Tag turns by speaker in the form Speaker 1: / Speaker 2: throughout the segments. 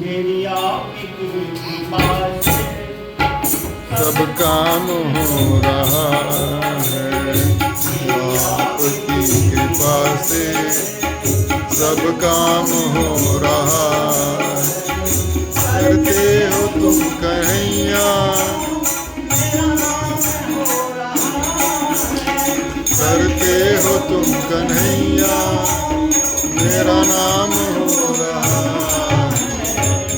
Speaker 1: मेरी आपकी कृपा से
Speaker 2: सब काम हो रहा है। आपकी कृपा से सब काम हो रहा है। करते हो तुम कन्हैया, करते हो तुम कन्हैया, मेरा नाम हो रहा है।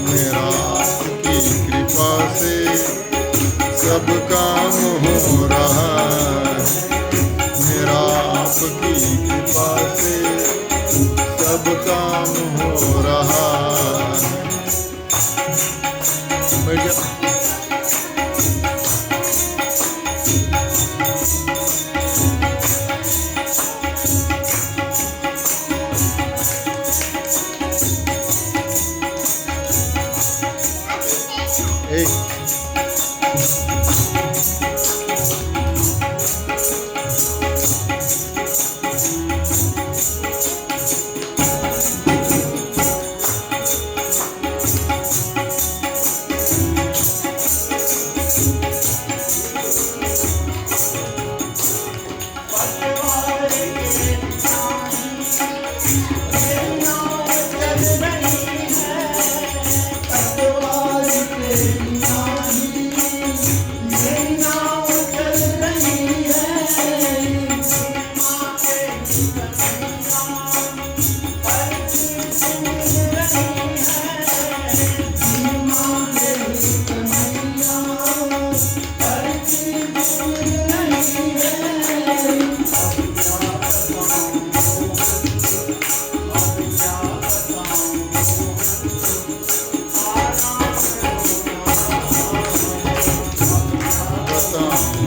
Speaker 2: मेरा आपकी कृपा से सब काम हो रहा है। मेरा आपकी कृपा से सब काम हो रहा है। बैठ जा।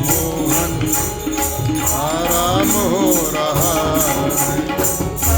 Speaker 2: मोहन आराम हो रहा है।